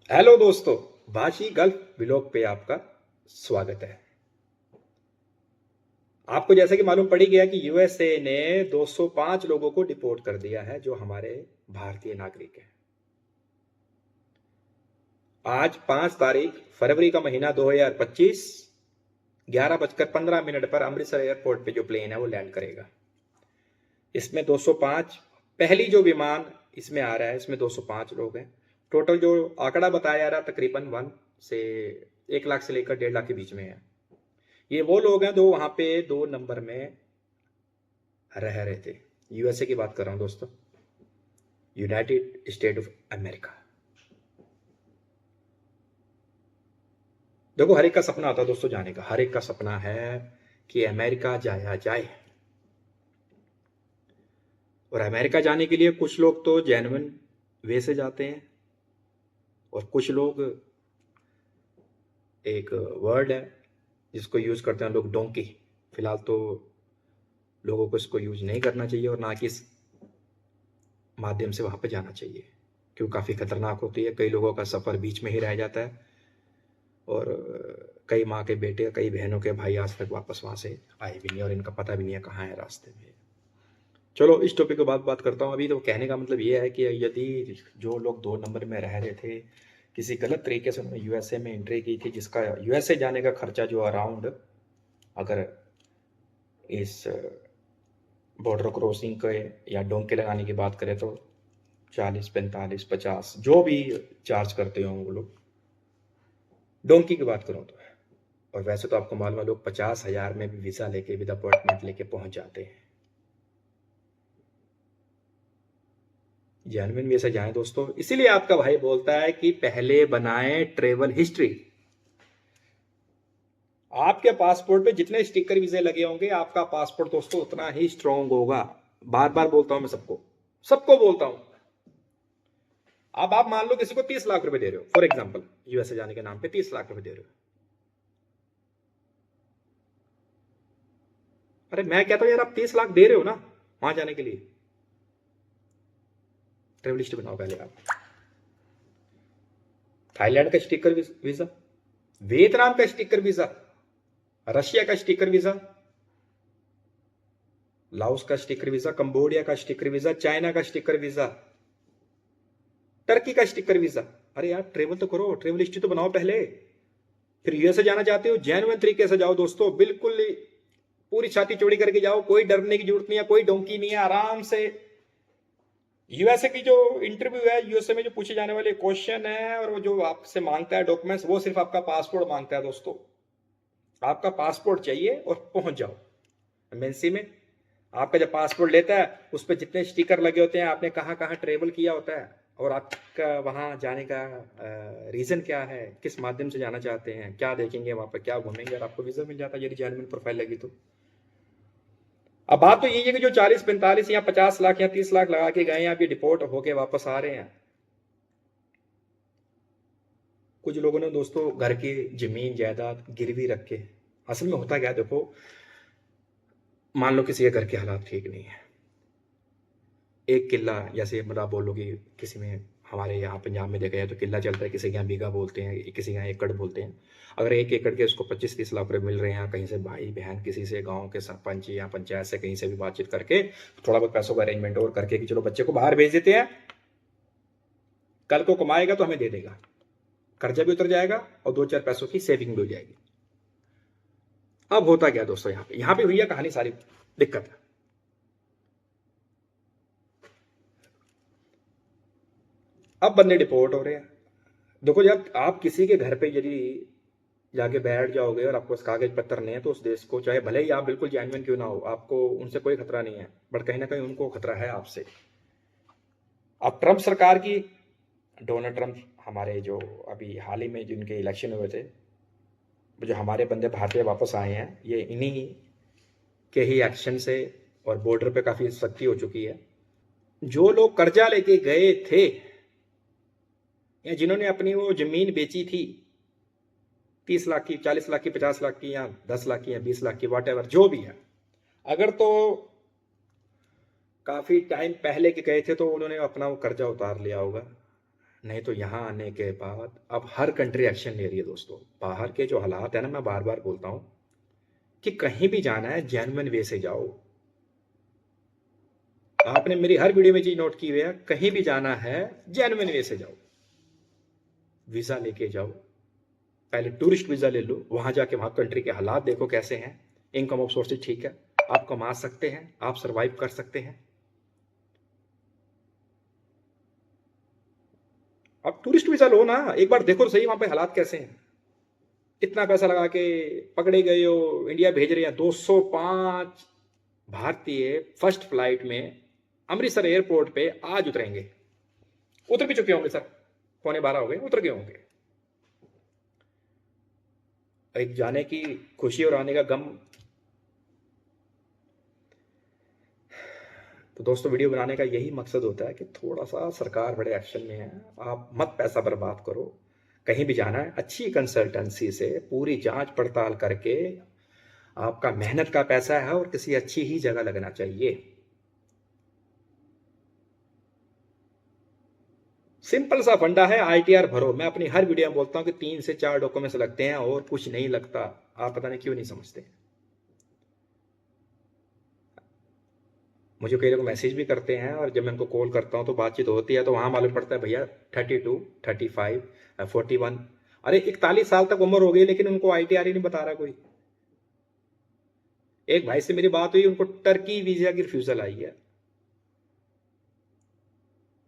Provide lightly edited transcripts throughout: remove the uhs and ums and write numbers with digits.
Hello दोस्तों, भाशी gulf vlog पे आपका स्वागत है। आपको जैसे कि मालूम पड़ी गया कि यूएसए ने 205 लोगों को डिपोर्ट कर दिया है जो हमारे भारतीय नागरिक हैं। आज 5 तारीख फरवरी का महीना 2025 11:15 पर अमृतसर एयरपोर्ट पे जो प्लेन है वो लैंड करेगा। इसमें 205 पहली जो विमान इसमें आ रहा है, इसमें 205 लोग हैं। टोटल जो आंकड़ा बताया जा रहा है तकरीबन 1 लाख से लेकर 1.5 लाख के बीच में है। ये वो लोग हैं जो वहां पे 2 नंबर में रह रहे थे। यूएसए की बात कर रहा हूं दोस्तों, यूनाइटेड स्टेट ऑफ अमेरिका। देखो, हर एक का सपना होता है दोस्तों जाने का। हर एक का सपना है कि अमेरिका जाया जाए। और अमेरिका जाने के लिए कुछ लोग तो जेन्युइन वे से जाते हैं और कुछ लोग, एक वर्ड है जिसको यूज करते हैं लोग, डोंकी। फिलहाल तो लोगों को इसको यूज नहीं करना चाहिए और ना कि इस माध्यम से वहां पे जाना चाहिए, क्योंकि काफ़ी खतरनाक होती है। कई लोगों का सफ़र बीच में ही रह जाता है और कई माँ के बेटे, कई बहनों के भाई आज तक वापस वहाँ से आए भी नहीं और इनका पता भी नहीं है कहाँ है रास्ते में। चलो, इस टॉपिक के बाद बात करता हूँ। अभी तो कहने का मतलब ये है कि यदि जो लोग 2 नंबर में रह रहे थे, किसी गलत तरीके से उन्होंने यूएसए में एंट्री की थी, जिसका यूएसए जाने का खर्चा जो अराउंड, अगर इस बॉर्डर क्रॉसिंग के या डोंके लगाने की बात करें तो 40, 45, 50 जो भी चार्ज करते हो वो लोग, डोंकी की बात करूँ तो। और वैसे तो आपको मालूम है लोग 50,000 में भी वीज़ा लेके, विद अपॉइंटमेंट लेके पहुंच जाते हैं। जेन्युइन वे से जाएं दोस्तों। इसीलिए आपका भाई बोलता है कि पहले बनाएं ट्रेवल हिस्ट्री। आपके पासपोर्ट पे जितने स्टिकर वीजे लगे होंगे, आपका पासपोर्ट दोस्तों उतना ही स्ट्रांग होगा। बार बार बोलता हूं मैं, सबको सबको बोलता हूं। अब आप मान लो किसी को 30 लाख रुपए दे रहे हो, फॉर एग्जाम्पल, यूएसए जाने के नाम पे 30 लाख रुपए दे रहे हो। अरे मैं कहता हूं यार, आप 30 लाख दे रहे हो ना वहां जाने के लिए, ट्रेवल हिस्ट्री बनाओ पहले आप। थाईलैंड का स्टिकर वीजा, वियतनाम का स्टिकर वीजा, रशिया का स्टिकर वीजा, लाओस का स्टिकर वीजा, कंबोडिया का स्टिकर वीजा, चाइना का स्टिकर वीजा, टर्की का स्टिकर वीजा। अरे यार, ट्रेवल तो करो, ट्रेवल हिस्ट्री तो बनाओ पहले। फिर यूएसए जाना चाहते हो, जेन्युइन तरीके से जाओ दोस्तों, बिल्कुल पूरी छाती चौड़ी करके जाओ। कोई डरने की जरूरत नहीं है, कोई डोंकी नहीं है, आराम से। यूएसए की जो इंटरव्यू है, यूएसए में जो पूछे जाने वाले क्वेश्चन है और वो जो आपसे मांगता है डॉक्यूमेंट्स, वो सिर्फ आपका पासपोर्ट मांगता है दोस्तों। आपका पासपोर्ट चाहिए और पहुंच जाओ एमएनसी में। आपका जब पासपोर्ट लेता है, उस पर जितने स्टिकर लगे होते हैं, आपने कहाँ कहाँ ट्रेवल किया होता है और आपका वहाँ जाने का रीज़न क्या है, किस माध्यम से जाना चाहते हैं, क्या देखेंगे वहाँ पर, क्या घूमेंगे, और आपको वीज़ा मिल जाता है यदि जेन्युइन प्रोफाइल लगी तो। अब बात तो यही है कि जो 40, 45 या 50 लाख या 30 लाख लगा के गए हैं, अभी डिपोर्ट होके वापस आ रहे हैं। कुछ लोगों ने दोस्तों घर की जमीन जायदाद गिरवी रख के, असल में होता क्या, देखो, मान लो किसी के घर के हालात ठीक नहीं है, एक किला, जैसे मतलब आप बोलो कि किसी में, हमारे यहाँ पंजाब में देखा जाए तो किला चलता है, किसी के यहाँ बीघा बोलते हैं, किसी के यहाँ एकड़ बोलते हैं। अगर 1 एकड़ के उसको 25-30 लाख रुपए मिल रहे हैं, कहीं से भाई बहन, किसी से गांव के सरपंच या पंचायत से कहीं से भी बातचीत करके थोड़ा बहुत पैसों का अरेंजमेंट और करके कि चलो बच्चे को बाहर भेज देते हैं, कल को कमाएगा तो हमें दे देगा, कर्जा भी उतर जाएगा और 2-4 पैसों की सेविंग भी हो जाएगी। अब होता क्या दोस्तों, यहाँ पे हुई है कहानी सारी दिक्कत है। अब बंदे डिपोर्ट हो रहे हैं। देखो, जब आप किसी के घर पे यदि जाके बैठ जाओगे और आपको कागज पत्र नहीं है, तो उस देश को, चाहे भले ही आप बिल्कुल जेन्युइन क्यों ना हो, आपको उनसे कोई खतरा नहीं है, बट कहीं ना कहीं उनको खतरा है आपसे। अब ट्रंप सरकार की, डोनाल्ड ट्रंप, हमारे जो अभी हाल ही में जिनके इलेक्शन हुए थे, जो हमारे बंदे भारतीय वापस आए हैं, ये इन्हीं के ही एक्शन से, और बॉर्डर पे काफी सख्ती हो चुकी है। जो लोग कर्जा लेके गए थे या जिन्होंने अपनी वो जमीन बेची थी, 30 लाख की, 40 लाख की, 50 लाख की, या 10 लाख की, या 20 लाख की, वॉट एवर जो भी है, अगर तो काफी टाइम पहले के गए थे तो उन्होंने अपना वो कर्जा उतार लिया होगा। नहीं तो यहाँ आने के बाद अब हर कंट्री एक्शन ले रही है दोस्तों। बाहर के जो हालात है ना, मैं बार बार बोलता हूँ कि कहीं भी जाना है जेन्युइन वे से जाओ। आपने मेरी हर वीडियो में चीज नोट की हुई है, कहीं भी जाना है जेन्युइन वे से जाओ। वीजा लेके जाओ, पहले टूरिस्ट वीजा ले लो, वहां जाके वहां कंट्री के हालात देखो कैसे हैं, इनकम ऑफ सोर्सेज ठीक है, आप कमा सकते हैं, आप सरवाइव कर सकते हैं। अब टूरिस्ट वीजा लो ना, एक बार देखो तो सही वहां पे हालात कैसे हैं। इतना पैसा लगा के पकड़े गए हो, इंडिया भेज रहे हैं 205 भारतीय फर्स्ट फ्लाइट में अमृतसर एयरपोर्ट पे आज उतरेंगे। उतर भी चुके होंगे सर, 11:15 हो गए, उतर गए होंगे। एक जाने की खुशी और आने का गम। तो दोस्तों वीडियो बनाने का यही मकसद होता है कि थोड़ा सा सरकार बड़े एक्शन में है, आप मत पैसा बर्बाद करो। कहीं भी जाना है अच्छी कंसल्टेंसी से पूरी जांच पड़ताल करके, आपका मेहनत का पैसा है और किसी अच्छी ही जगह लगना चाहिए। सिंपल सा फंडा है, आईटीआर भरो। मैं अपनी हर वीडियो में बोलता हूं कि 3 से 4 डॉक्यूमेंट्स लगते हैं और कुछ नहीं लगता। आप पता नहीं क्यों नहीं समझते। मुझे कई लोग मैसेज भी करते हैं और जब मैं उनको कॉल करता हूं तो बातचीत होती है तो वहां मालूम पड़ता है भैया 32, 35, 41। अरे 41 साल तक उम्र हो गई लेकिन उनको आईटीआर ही नहीं बता रहा कोई। एक भाई से मेरी बात हुई, उनको टर्की वीजा की रिफ्यूजल आई है,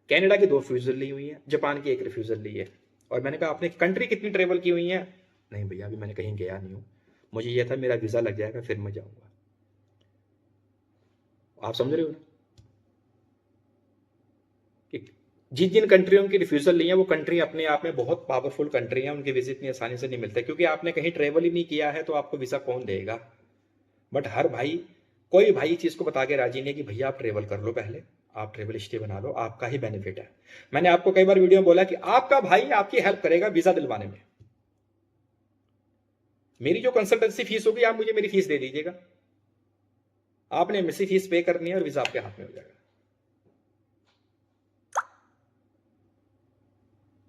कनाडा की 2 रिफ्यूजल ली हुई है, जापान की 1 रिफ्यूजल ली है। और मैंने कहा आपने कंट्री कितनी ट्रेवल की हुई है? नहीं भैया अभी मैंने कहीं गया नहीं हूं, मुझे यह था मेरा वीजा लग जाएगा फिर मैं जाऊंगा। आप समझ रहे हो ना कि जिन जिन कंट्रियों की रिफ्यूजल ली है वो कंट्री अपने आप में बहुत पावरफुल कंट्री है, उनके वीजा इतनी आसानी से नहीं मिलते क्योंकि आपने कहीं ट्रेवल ही नहीं किया है, तो आपको वीजा कौन देगा। बट हर भाई, कोई भाई चीज को बता के राजी नहीं कि भैया आप ट्रेवल कर लो, पहले आप ट्रेवल हिस्ट्री बना लो, आपका ही बेनिफिट है। मैंने आपको कई बार वीडियो में बोला कि आपका भाई आपकी हेल्प करेगा वीजा दिलवाने में। मेरी जो कंसल्टेंसी फीस होगी आप मुझे मेरी फीस दे दीजिएगा, आपने मेरी फीस पे करनी है और वीजा आपके हाथ में हो जाएगा।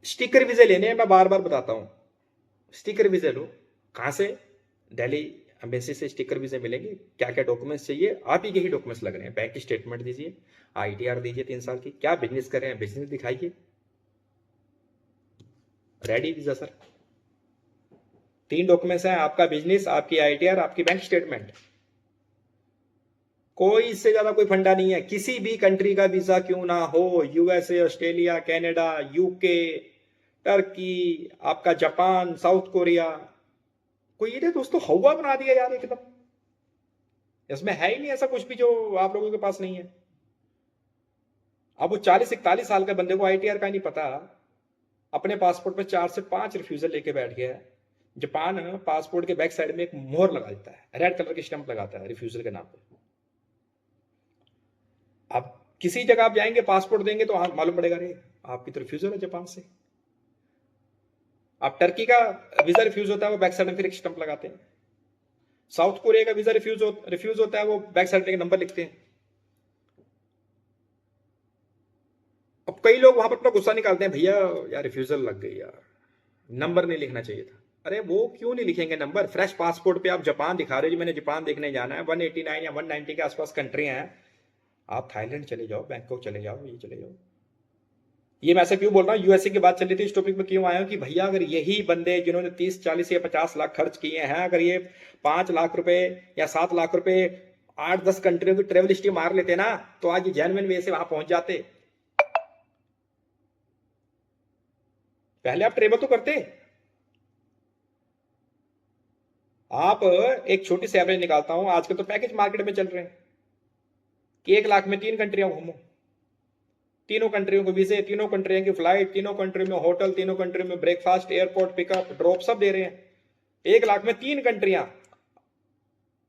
स्टिकर वीजे लेने हैं, मैं बार बार बताता हूं, स्टिकर वीजे लो। कहां से? दिल्ली एम्बेसी से स्टिकर वीजे मिलेंगे। क्या क्या डॉक्यूमेंट्स चाहिए? आप ही के ही डॉक्यूमेंट्स लग रहे हैं, बैंक स्टेटमेंट दीजिए, आईटीआर दीजिए 3 साल की, क्या बिजनेस कर रहे हैं बिजनेस दिखाइए, रेडी वीजा सर। 3 डॉक्यूमेंट्स हैं, आपका बिजनेस, आपकी आईटीआर, आपकी बैंक स्टेटमेंट। कोई इससे ज्यादा कोई फंडा नहीं है। किसी भी कंट्री का वीजा क्यों ना हो, USA, Australia, Canada, UK, Turkey, आपका जापान, साउथ कोरिया, कोई ये दोस्तों हवा बना दिया यार एकदम। इसमें है ही नहीं ऐसा कुछ भी जो आप लोगों के पास नहीं है। अब वो 40-41 साल के बंदे को आईटीआर का नहीं पता, अपने पासपोर्ट पे 4 से 5 रिफ्यूजल लेके बैठ गया है। जापान पासपोर्ट के बैक साइड में एक मोहर लगा देता है, रेड कलर की स्टंप लगाता है रिफ्यूजल के नाम पे। अब किसी जगह आप जाएंगे पासपोर्ट देंगे तो मालूम पड़ेगा रे आपकी तो रिफ्यूजल है जापान से। आप टर्की का वीजा रिफ्यूज होता है, वो बैक साइड में फिर एक स्टंप लगाते हैं। साउथ कोरिया का वीजा रिफ्यूज होता है, वो बैक साइड में एक नंबर लिखते हैं। अब कई लोग वहां पर अपना गुस्सा निकालते हैं, भैया यार रिफ्यूजल लग गई यार, नंबर नहीं लिखना चाहिए था। अरे वो क्यों नहीं लिखेंगे नंबर? फ्रेश पासपोर्ट पे आप जापान दिखा रहे हो, जी मैंने जापान देखने जाना है, 189 या 190 के आसपास कंट्री हैं, आप थाईलैंड चले जाओ, बैंकॉक चले जाओ, ये चले जाओ। ये मैं ऐसा क्यों बोल रहा हूँ, यूएसए की बात चल रही थी, इस टॉपिक में क्यों आया हूं कि भैया अगर यही बंदे जिन्होंने 30, 40 या 50 लाख खर्च किए हैं, अगर ये 5 लाख रुपए या 7 लाख रुपए 8-10 कंट्रियों की ट्रेवल हिस्ट्री मार लेते ना, तो आज ये जेन्युइन वे से वहां पहुंच जाते। पहले आप ट्रेवल तो करते। आप एक छोटी सी एवरेज निकालता हूं, आजकल तो पैकेज मार्केट में चल रहे हैं कि 1 लाख में 3 कंट्रियां घूमो, तीनों कंट्रियों को वीजे, तीनों कंट्रियों की फ्लाइट, तीनों कंट्री में होटल, तीनों कंट्री में ब्रेकफास्ट, एयरपोर्ट पिकअप ड्रॉप सब दे रहे हैं। 1 लाख में 3 कंट्रियां।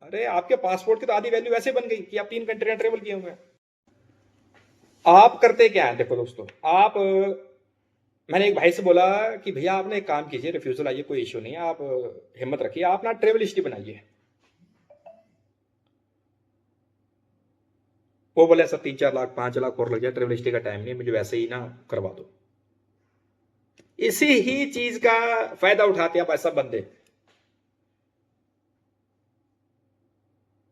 अरे आपके पासपोर्ट की तो आधी वैल्यू ऐसे बन गई कि आप 3 कंट्रियां ट्रेवल किए हुए हैं। आप करते क्या है देखो दोस्तों, आप, मैंने एक भाई से बोला कि भैया आपने एक काम कीजिए, रिफ्यूजल आइए कोई इश्यू नहीं है, आप हिम्मत रखिए, आप ना ट्रेवल हिस्ट्री बनाइए। वो बोले सर 3-4 लाख 5 लाख और लग जाए, ट्रेवल हिस्ट्री का टाइम नहीं, मुझे वैसे ही ना करवा दो। इसी ही चीज का फायदा उठाते हैं आप ऐसा बंदे।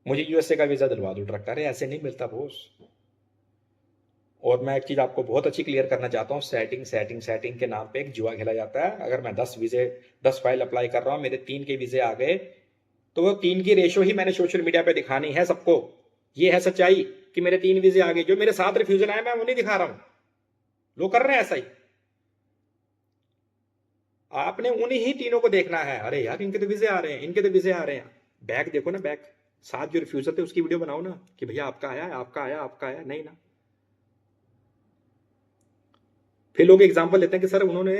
मुझे यूएसए का वीजा दिलवा दो ट्रक, अरे ऐसे नहीं मिलता बोस। और मैं एक चीज आपको बहुत अच्छी क्लियर करना चाहता हूँ, सेटिंग सेटिंग सेटिंग के नाम पे एक जुआ खेला जाता है। अगर मैं 10 फाइल अप्लाई कर रहा हूँ, मेरे 3 के वीजे आ गए, तो वो 3 की रेशो ही मैंने सोशल मीडिया पे दिखानी है सबको। ये है सच्चाई कि मेरे 3 वीजे आ गए। जो मेरे 7 रिफ्यूजल आए मैं वो नहीं दिखा रहा हूं, लोग कर रहे हैं ऐसा ही। आपने उन्हीं ही तीनों को देखना है। अरे यार इनके तो वीजे आ रहे हैं, इनके तो वीजे आ रहे हैं। बैक देखो ना, बैक 7 जो रिफ्यूजल थे उसकी वीडियो बनाओ ना कि भैया आपका आया, आपका आया, आपका आया। नहीं ना। फिर लोग एग्जाम्पल लेते हैं कि सर उन्होंने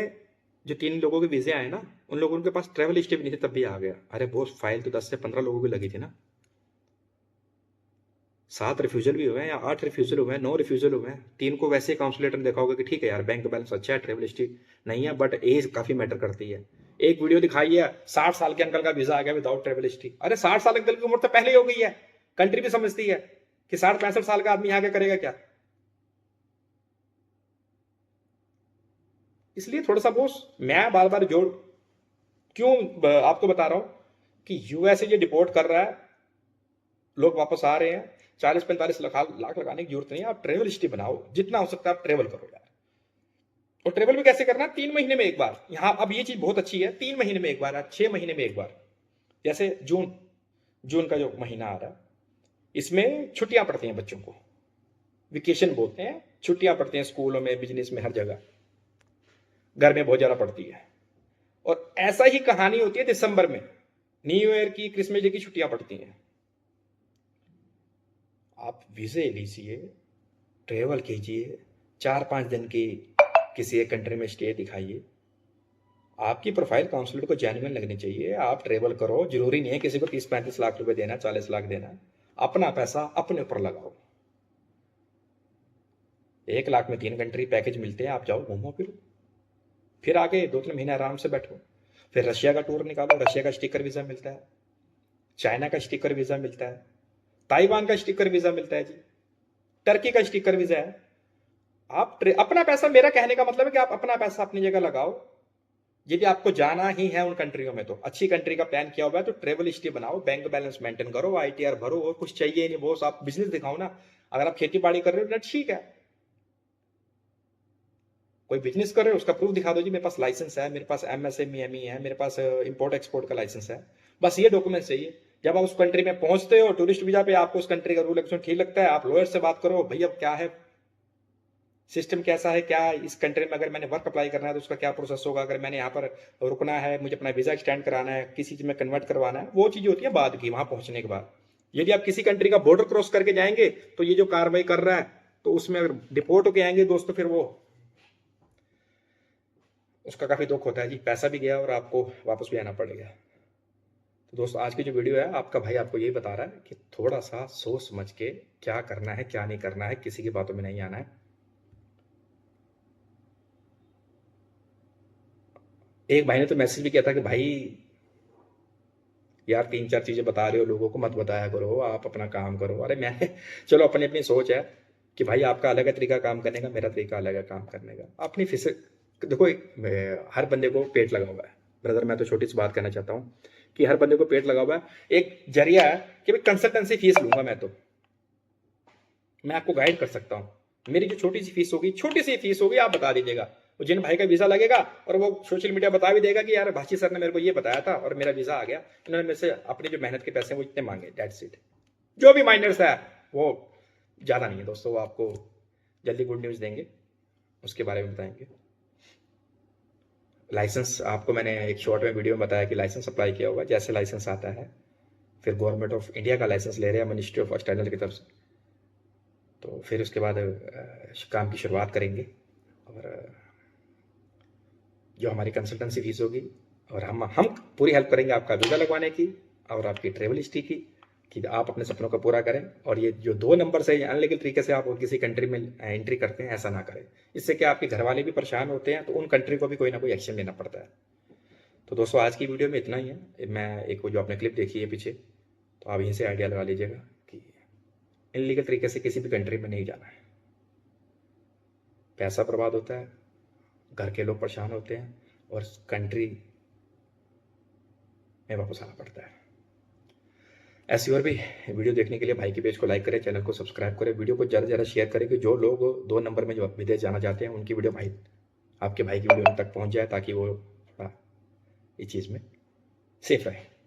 जो 3 लोगों के वीजे आए ना, उन लोगों के पास ट्रेवल हिस्ट्री भी नहीं थी तब भी आ गया। अरे बोस फाइल तो 10 से 15 लोगों की लगी थी ना। 7 रिफ्यूजल भी हुए हैं या 8 रिफ्यूजल हुए हैं, 9 रिफ्यूजल हुए हैं, 3 को वैसे काउंसलेटर ने देखा होगा कि ठीक है यार बैंक बैलेंस अच्छा है, ट्रेवल हिस्ट्री नहीं है, बट एज काफी मैटर करती है। एक वीडियो दिखाई है 60 साल के अंकल का वीजा आ गया विदाउट ट्रेवल हिस्ट्री। अरे 60 साल अंकल की उम्र तो पहले ही हो गई है। कंट्री भी समझती है कि 60-65 साल का आदमी आगे करेगा क्या। इसलिए थोड़ा सा बोस मैं बार बार जोड़ क्यों आपको बता रहा हूं कि यूएसए ये डिपोर्ट कर रहा है, लोग वापस आ रहे हैं। 40-45 लाख लगाने की जरूरत नहीं है। आप ट्रेवल हिस्ट्री बनाओ, जितना हो सकता है आप ट्रेवल करो यार। और ट्रेवल भी कैसे करना है, 3 महीने में एक बार। यहां अब ये चीज बहुत अच्छी है, 3 महीने में एक बार, 6 महीने में एक बार। जैसे जून जून का जो महीना आ रहा है, इसमें छुट्टियां पड़ती हैं बच्चों को, वेकेशन बोलते हैं। छुट्टियां पड़ती हैं स्कूलों में, बिजनेस में, हर जगह। घर में बहुत ज्यादा पड़ती है। और ऐसा ही कहानी होती है दिसंबर में, न्यू ईयर की, क्रिसमस डे की छुट्टियां पड़ती हैं। आप वीजे लीजिए, ट्रेवल कीजिए, 4-5 दिन की किसी एक कंट्री में स्टे दिखाइए। आपकी प्रोफाइल काउंसलर को जेन्युइन लगनी चाहिए। आप ट्रेवल करो, जरूरी नहीं है किसी को 30-35 लाख रुपए देना, 40 लाख देना। अपना पैसा अपने ऊपर लगाओ। 1 लाख में 3 कंट्री पैकेज मिलते हैं, आप जाओ घूमो फिरो, फिर आगे 2-3 महीने आराम से बैठो। फिर रशिया का टूर निकालो, रशिया का स्टिकर वीजा मिलता है, चाइना का स्टिकर वीजा मिलता है, ताइवान का स्टिकर वीजा मिलता है जी, टर्की का स्टिकर वीजा है। आप अपना पैसा, मेरा कहने का मतलब है कि आप अपना पैसा अपनी जगह लगाओ। यदि आपको जाना ही है उन कंट्रियों में, तो अच्छी कंट्री का प्लान किया हुआ है तो ट्रेवल हिस्ट्री बनाओ, बैंक बैलेंस मेंटेन करो, आईटीआर भरो, और कुछ चाहिए नहीं बॉस। आप बिजनेस दिखाओ ना। अगर आप खेती बाड़ी कर रहे हो ठीक है, कोई बिजनेस कर रहे हो उसका प्रूफ दिखा दो जी, मेरे पास लाइसेंस है, मेरे पास एमएसएमई है, मेरे पास इंपोर्ट एक्सपोर्ट का लाइसेंस है। बस ये डॉक्यूमेंट चाहिए। जब आप उस कंट्री में पहुंचते हो टूरिस्ट वीजा पे, आपको उस कंट्री का रूल रेगुलेशन ठीक लगता है, आप लॉयर से बात करो, भैया क्या है सिस्टम, कैसा है, क्या इस कंट्री में अगर मैंने वर्क अप्लाई करना है तो उसका क्या प्रोसेस होगा, अगर मैंने यहाँ पर रुकना है, मुझे अपना वीजा एक्सटेंड कराना है, किसी चीज में कन्वर्ट करवाना है, वो चीज होती है बाद की, वहां पहुंचने के बाद। यदि आप किसी कंट्री का बॉर्डर क्रॉस करके जाएंगे तो ये जो कार्रवाई कर रहा है, तो उसमें अगर डिपोर्ट होके आएंगे दोस्तों, फिर वो उसका काफी दुख होता है जी, पैसा भी गया और आपको वापस भी आना पड़ेगा। तो दोस्तों आज की जो वीडियो है, आपका भाई आपको यही बता रहा है कि थोड़ा सा सोच समझ के क्या करना है, क्या नहीं करना है, किसी की बातों में नहीं आना है। एक भाई ने तो मैसेज भी किया था कि भाई यार 3-4 चीजें बता रहे हो लोगों को, मत बताया करो, आप अपना काम करो। अरे मैंने चलो अपनी अपनी सोच है कि भाई आपका अलग है तरीका काम करने का, मेरा तरीका अलग है काम करने का। अपनी फीस देखो, हर बंदे को पेट लगा हुआ है ब्रदर। मैं तो छोटी सी बात कहना चाहता हूँ कि हर बंदे को पेट लगा हुआ है। एक जरिया है कि भाई कंसल्टेंसी फीस लूंगा मैं, तो मैं आपको गाइड कर सकता हूँ। मेरी जो छोटी सी फीस होगी, छोटी सी फीस होगी, आप बता दीजिएगा। जिन भाई का वीजा लगेगा और वो सोशल मीडिया बता भी देगा कि यार भाषी सर ने मेरे को ये बताया था और मेरा वीजा आ गया, इन्होंने मेरे से अपनी जो मेहनत के पैसे हैं वो इतने मांगे, डेट्स इट। जो भी माइनर्स है वो ज्यादा नहीं है दोस्तों, वो आपको जल्दी गुड न्यूज देंगे, उसके बारे में बताएंगे। लाइसेंस आपको मैंने एक शॉर्ट में वीडियो में बताया कि लाइसेंस अप्लाई किया होगा। जैसे लाइसेंस आता है, फिर गवर्नमेंट ऑफ इंडिया का लाइसेंस ले रहे हैं मिनिस्ट्री ऑफ एक्सटर्नल की तरफ से, तो फिर उसके बाद काम की शुरुआत करेंगे। और जो हमारी कंसल्टेंसी फीस होगी, और हम पूरी हेल्प करेंगे आपका वीज़ा लगवाने की और आपकी ट्रेवल हिस्ट्री की, कि आप अपने सपनों को पूरा करें। और ये जो 2 नंबर से अनलीगल तरीके से आप किसी कंट्री में एंट्री करते हैं, ऐसा ना करें। इससे क्या आपके घर वाले भी परेशान होते हैं, तो उन कंट्री को भी कोई ना कोई एक्शन लेना पड़ता है। तो दोस्तों आज की वीडियो में इतना ही है। मैं एक जो आपने क्लिप देखी है पीछे, तो आप यहीं से आइडिया लगा लीजिएगा कि इनलीगल तरीके से किसी भी कंट्री में नहीं जाना है। पैसा बर्बाद होता है, घर के लोग परेशान होते हैं और कंट्री में वापस आना पड़ता है। ऐसी और भी वीडियो देखने के लिए भाई के पेज को लाइक करें, चैनल को सब्सक्राइब करें, वीडियो को ज़्यादा से ज़्यादा शेयर करें कि जो लोग 2 नंबर में जो विदेश जाना चाहते हैं उनकी वीडियो आपके भाई की वीडियो उन तक पहुँच जाए, ताकि वो थोड़ा इस चीज़ में सेफ रहे।